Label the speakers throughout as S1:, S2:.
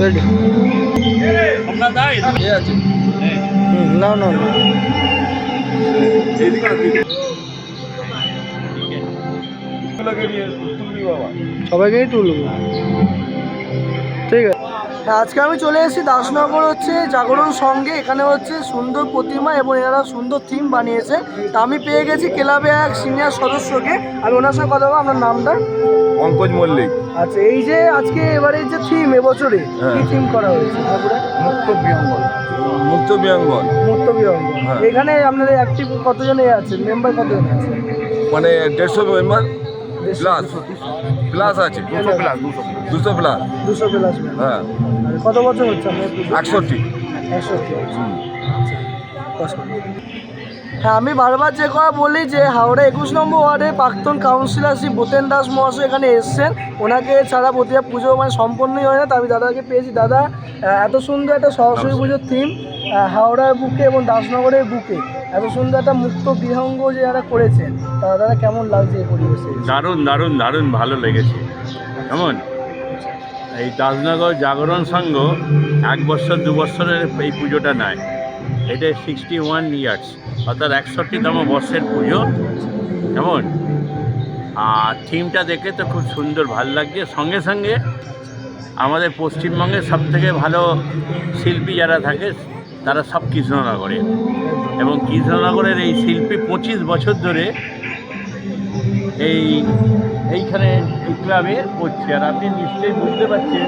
S1: Ready
S2: আমরা যাই
S1: এ আছে না না না
S2: এইদিকে
S1: সবাইকেই তুলব ঠিক আছে। আজকে আমি চলে এসেছি দাসনগর হচ্ছে জাগরণ সঙ্গে। এখানে হচ্ছে সুন্দর প্রতিমা এবং এরা সুন্দর থিম বানিয়েছে। তা আমি পেয়ে গেছি ক্লাবে এক সিনিয়র সদস্যকে। আমি ওনার সঙ্গে কথা বলবো। আপনার নামটা?
S2: পঙ্কজ মল্লিক।
S1: আচ্ছা, এই যে আজকে এবারে যে থিম এবছরে কি থিম করা হয়েছে?
S2: মুক্ত বিহঙ্গন। মুক্ত বিহঙ্গন।
S1: মুক্ত বিহঙ্গন। এখানে আপনাদের অ্যাক্টিভ কতজন আছে, মেম্বার কতজন আছে?
S2: মানে 150 মেম্বার প্লাস আছে। 200 প্লাস।
S1: 200 প্লাস।
S2: হ্যাঁ।
S1: কত বছর হচ্ছে আপনার?
S2: 61।
S1: হ্যাঁ, আমি বারবার যে কথা বলি যে হাওড়া 21 নম্বর ওয়ার্ডে প্রাক্তন কাউন্সিলর শ্রী বোতেন দাস মহাশয় এখানে এসছেন। ওনাকে ছাড়া প্রতিটা পুজো মানে সম্পূর্ণই হয় না। তা আমি দাদাকে পেয়েছি। দাদা, এত সুন্দর একটা সরস্বতী পুজোর থিম হাওড়ার বুকে এবং দাসনগরের বুকে এত সুন্দর একটা মুক্ত বিহঙ্গ যে যারা করেছেন, তা দাদা কেমন লাগছে এই পরিবেশে?
S3: দারুণ দারুণ দারুণ ভালো লেগেছে। কেমন এই দাসনগর জাগরণ সংঘ 1 বছর 2 বছরের এই পুজোটা নয়, এটা 61 ইয়ার্স, অর্থাৎ 61তম বর্ষের পুজো। কেমন আর থিমটা দেখে তো খুব সুন্দর ভালো লাগছে। সঙ্গে সঙ্গে আমাদের পশ্চিমবঙ্গের সবথেকে ভালো শিল্পী যারা থাকে তারা সব কৃষ্ণনগরে, এবং কৃষ্ণনগরের এই শিল্পী 25 বছর ধরে এইখানে এই ক্লাবে করছে। আর আপনি নিশ্চয়ই বুঝতে পারছেন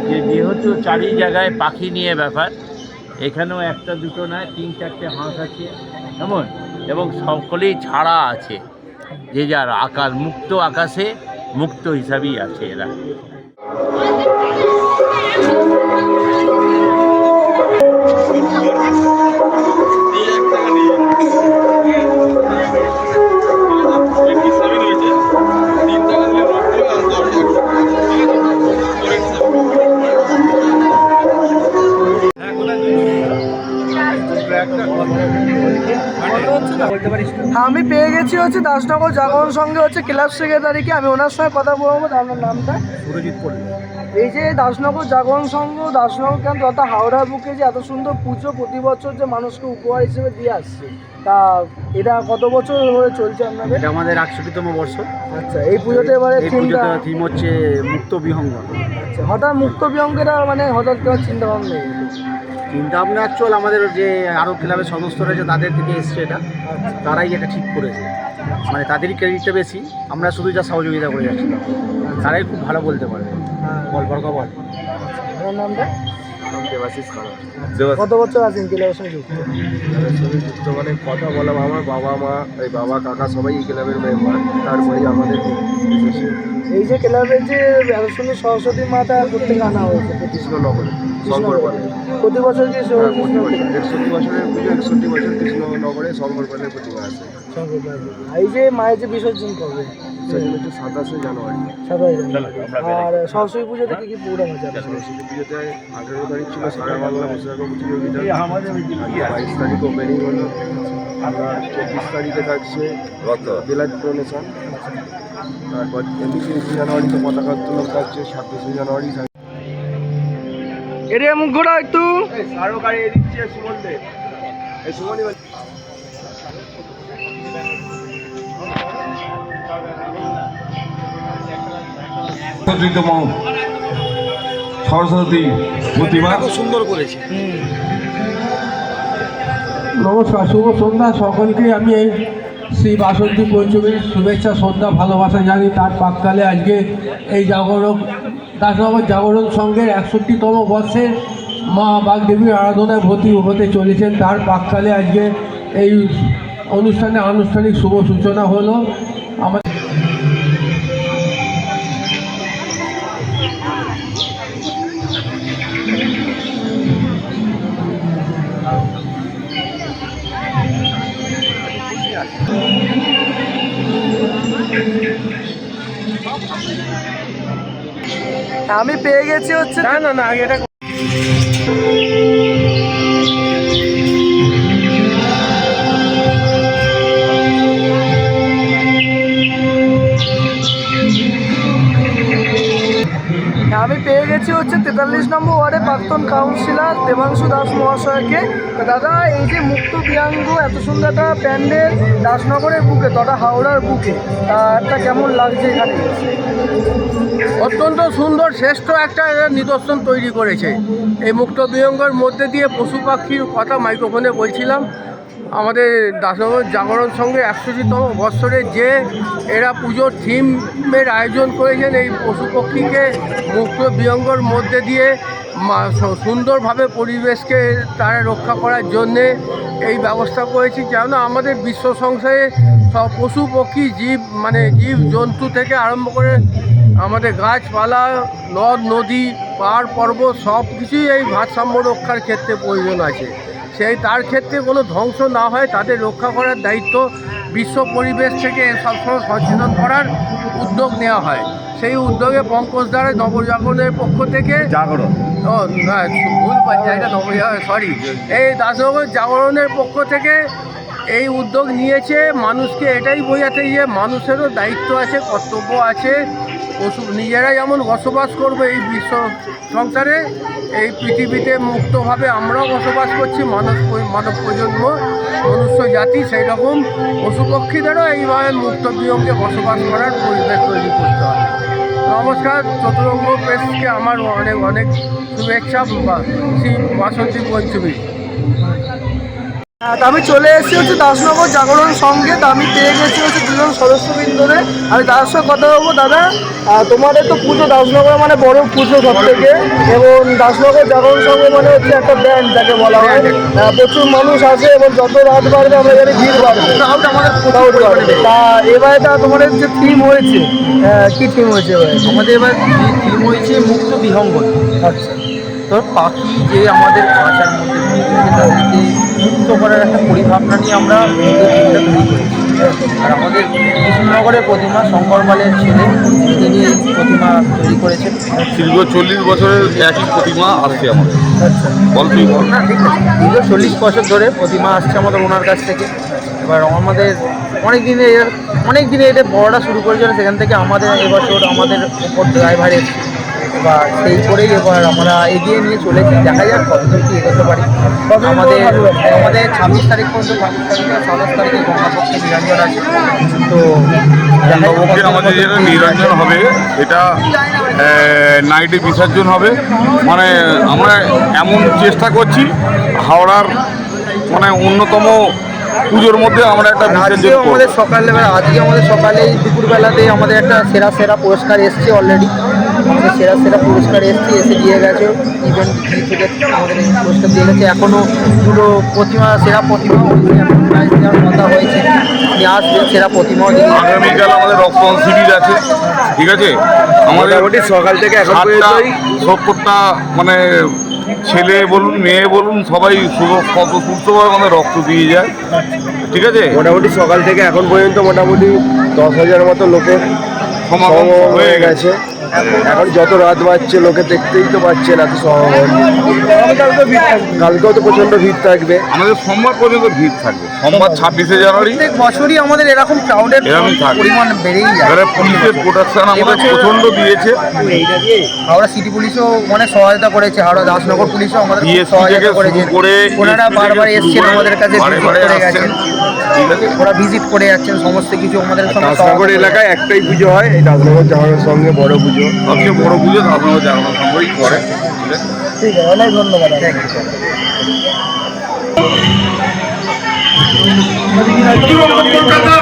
S3: যে যেহেতু চারি জায়গায় পাখি নিয়ে ব্যাপার, এখানেও একটা দুটো নয় 3-4টে হাঁস আছে এমন, এবং সকলেই ছাড়া আছে, যে যার আকাশ মুক্ত আকাশে মুক্ত হিসাবেই আছে এরা।
S1: আমি পেয়ে গেছি হচ্ছে দাসনগর জাগরণ সঙ্গে হচ্ছে ক্লাব সেক্রেটারিকে। আমি ওনার সঙ্গে কথা বলবো। আপনার নামটা?
S2: সুরজিৎ পড়বে।
S1: এই যে দাসনগর জাগরণ সংঘ দাসনগর ক্যাম্প তথা হাওড়ার বুকে যে এত সুন্দর পুজো প্রতি বছর যে মানুষকে উপহার হিসেবে দিয়ে আসছে, তা এটা কত বছর ধরে চলছে আপনাদের?
S4: এটা আমাদের 61তম বর্ষ।
S1: আচ্ছা, এই পুজোতে এবারে
S4: থিম হচ্ছে মুক্ত বিহঙ্গন।
S1: আচ্ছা, হঠাৎ মুক্ত বিহঙ্গেরা মানে হঠাৎ কেমন চিন্তা ভাবনা?
S4: চিন্তা ভাবনা অ্যাকচুয়াল আমাদের যে আরও ক্লাবের সদস্য রয়েছে তাদের থেকে এসছে এটা, তারাই এটা ঠিক করেছে। মানে তাদেরই ক্রেডিটটা বেশি, আমরা শুধু যা সহযোগিতা করে যাচ্ছিলাম। তারাই খুব ভালো বলতে পারবে। বল বরকা বল।
S1: আপনার নামটা?
S2: দেবাশিস খারাপ।
S1: কত বছর আছেন ক্লাবের সঙ্গে যুক্ত?
S2: যুক্ত মানে কথা বললাম, আমার বাবা মা এই বাবা কাকা সবাই এই ক্লাবের মেম্বার। তারপরেই আমাদের
S1: এই যে ক্লাবের যে এত সুন্দর সরস্বতী মাতা করতে আনা হয়েছে
S2: কৃষ্ণনগরে
S1: প্রতি বছর যে
S2: 61 বছরের পুজো, 61 বছর কৃষ্ণনগরে শঙ্করপালের প্রতিমা আছে।
S1: এই যে মায়ের যে বিসর্জন করবে
S2: সেদিন হচ্ছে 27শে জানুয়ারি।
S1: আর সরস্বতী পুজোতে কি কি প্রোগ্রাম আছে?
S2: সরস্বতী পুজোতে 18 তারিখ ছিল সারা বাংলা পোশাক প্রতিযোগিতা, 22 তারিখ ওপেনিং হলো। আমরা 24 তারিখে থাকছে বেলাট ডোনেশন। তারপর 23 জানুয়ারিতে পতাকা উত্তোলন থাকছে। 26 জানুয়ারি
S1: এরিয়া মুখ ঘোরা একটু
S2: আরো গাড়ি দিচ্ছে সুমন দে। এই সুমনই সরস্বতী প্রতিমা খুব সুন্দর করেছে।
S5: নমস্কার, শুভ সন্ধ্যা সকলকে। আমি শ্রী বাসন্তী পঞ্চমীর শুভেচ্ছা, সন্ধ্যা, ভালোবাসা জানি। তার প্রাক্কালে আজকে এই দাসনগর জাগরণ সংঘের 61তম বর্ষের মা বাগদেবীর আরাধনায় ভর্তি হতে চলেছেন। তার প্রাক্কালে আজকে এই অনুষ্ঠানে আনুষ্ঠানিক শুভ সূচনা হলো। আমার
S1: আমি পেয়ে গেছি হচ্ছে না আগে এটা আমি পেয়ে গেছি হচ্ছে 43 নম্বর ওয়ার্ডে প্রাক্তন কাউন্সিলর দেবাংশু দাস মহাশয়কে। তো দাদা, এই যে মুক্ত বিয়াঙ্গ এত সুন্দর একটা প্যান্ডেল দাসনগরের বুকে তথা হাওড়ার বুকে, একটা কেমন লাগছে এখানে এসে?
S5: অত্যন্ত সুন্দর শ্রেষ্ঠ একটা নিদর্শন তৈরি করেছে। এই মুক্ত বিহঙ্গের মধ্যে দিয়ে পশু পাখির কথা মাইক্রোফোনে বলছিলাম। আমাদের দাসনগর জাগরণ সঙ্গে 100তম বৎসরে যে এরা পুজোর থিমের আয়োজন করেছেন, এই পশু পক্ষীকে মুক্ত বিহঙ্গর মধ্যে দিয়ে সুন্দরভাবে পরিবেশকে তারা রক্ষা করার জন্যে এই ব্যবস্থা করেছি। যেন আমাদের বিশ্ব সংসারে সব পশু পক্ষী জীব জন্তু থেকে আরম্ভ করে আমাদের গাছপালা, নদ নদী, পাহাড় পর্বত সব কিছুই এই ভারসাম্য রক্ষার ক্ষেত্রে প্রয়োজন আছে। তার ক্ষেত্রে কোনো ধ্বংস না হয় তাদের রক্ষা করার দায়িত্ব বিশ্ব পরিবেশ থেকে সবসময় সচেতন করার উদ্যোগ নেওয়া হয়। সেই উদ্যোগে পঙ্কজ দ্বারা নবজাগরণের পক্ষ থেকে এই দাসনগর জাগরণের পক্ষ থেকে এই উদ্যোগ নিয়েছে। মানুষকে এটাই বোঝাতে যে মানুষেরও দায়িত্ব আছে, কর্তব্য আছে। নিজেরা যেমন বসবাস করবে এই বিশ্ব সংসারে, এই পৃথিবীতে মুক্তভাবে আমরাও বসবাস করছি, মানব প্রজন্ম মনুষ্য জাতি, সেই রকম পশু পক্ষীদেরও এইভাবে মুক্ত বিহঙ্গে বসবাস করার পরিবেশ তৈরি করতে হবে। নমস্কার, চতুরঙ্গ প্রেসকে আমার অনেক অনেক শুভেচ্ছা। শ্রী বাসন্তী পঞ্চমী।
S1: তা আমি চলে এসেছি হচ্ছে দাসনগর জাগরণ সঙ্গে। তা আমি পেয়ে গেছি হচ্ছে দুজন সদস্যবৃন্দরে। আমি তার সঙ্গে কথা বলবো। দাদা, তোমাদের তো পুজো দাসনগর মানে বড় পুজো সব থেকে, এবং দাসনগর জাগরণ সঙ্গে মানে হচ্ছে একটা ব্যান্ড যাকে বলা হয়। প্রচুর মানুষ আসে এবং যত রাত বাড়বে আমরা জানি ভিড় বাড়বে। তা এবারে তোমাদের যে থিম হয়েছে, কি থিম হয়েছে এবারে?
S4: আমাদের এবার থিম হয়েছে মুক্ত বিহঙ্গ।
S1: আচ্ছা,
S4: তো পাখি যে আমাদের খাঁচার মধ্যে তাদেরকে মুক্ত করার একটা পরিভাবনা নিয়ে আমরা থিমটা তৈরি করেছি। আর আমাদের কৃষ্ণনগরের প্রতিমা শঙ্কর পালের ছেলে, তিনি প্রতিমা তৈরি করেছেন।
S6: দীর্ঘ 40 বছরের একই প্রতিমা আসছে আমাদের।
S1: আচ্ছা,
S6: গল্পই
S4: না, ঠিক আছে, দীর্ঘ 40 বছর ধরে প্রতিমা আসছে আমাদের ওনার কাছ থেকে। এবার আমাদের অনেক দিনে এটা বড়টা শুরু করেছিল, সেখান থেকে আমাদের এবছর আমাদের উপর ড্রাইভার এসছে। এবার সেই করেই এবার আমরা এগিয়ে নিয়ে চলেছি। দেখা যাক কতদূর কি এগোতে পারি। আমাদের 26 তারিখ পর্যন্ত, 26 তারিখে 27 তারিখে গঙ্গাপক্ষে নিরঞ্জন আছে। তো
S6: গঙ্গাপক্ষে আমাদের যেটা নিরঞ্জন হবে, এটা নাইটে বিসর্জন হবে। মানে আমরা এমন চেষ্টা করছি হাওড়ার মানে অন্যতম পুজোর মধ্যে আমরা একটা
S4: আজকে আমাদের সকালেই দুপুরবেলাতেই আমাদের একটা সেরা পুরস্কার এসছে অলরেডি। আমাদের সেরা পুরস্কার এসে দিয়ে গেছে ইভেন্ট থেকে আমাদের পুরস্কার দিয়ে গেছে। এখনও দুটো সেরা প্রতিমা প্রাইজ দেওয়ার কথা হয়েছে। আপনি আসবেন, সেরা প্রতিমাও দিয়ে।
S6: আগামীকাল আমাদের রক্তদান শিবির আছে, ঠিক আছে? আমাদের
S2: সকাল থেকে এখন
S6: 70টা মানে ছেলে বলুন মেয়ে বলুন সবাই সুস্থভাবে আমাদের রক্ত দিয়ে যায়, ঠিক আছে?
S2: মোটামুটি সকাল থেকে এখন পর্যন্ত মোটামুটি 10,000 মতো লোকের সমাগম হয়ে গেছে। এখন যত রাত বাড়ছে লোকে দেখতেই তো পাচ্ছেন এত সমাগম। কালকেও তো প্রচণ্ড ভিড় থাকবে।
S6: আমাদের সোমবার পর্যন্ত ভিড় থাকবে। সোমবার 26শে জানুয়ারি
S4: প্রত্যেক বছরই আমাদের এরকম ক্রাউডের পরিমাণ বেড়েই যায়।
S6: এবারে পুলিশের প্রোটেকশন আমাদের প্রচণ্ড দিয়েছে।
S4: হাওড়া সিটি পুলিশও অনেক সহায়তা করেছে, হাওড়া দাসনগর পুলিশও আমাদের সহায়তা করেছে। ওনারা বারবার এসছেন আমাদের কাছে, ভিজিট করে গেছেন। ওরা ভিজিট করে যাচ্ছেন সমস্ত কিছু আমাদের সঙ্গে।
S2: দাসনগর এলাকায় একটাই পুজো হয়, এই দাসনগর জাগরণের সঙ্গে বড় পুজো,
S6: সবচেয়ে বড় পুজো দাসনগর জাগরণ সংঘই করে, ঠিক আছে?
S1: ঠিক আছে, অনেক ধন্যবাদ।
S6: কলকাতা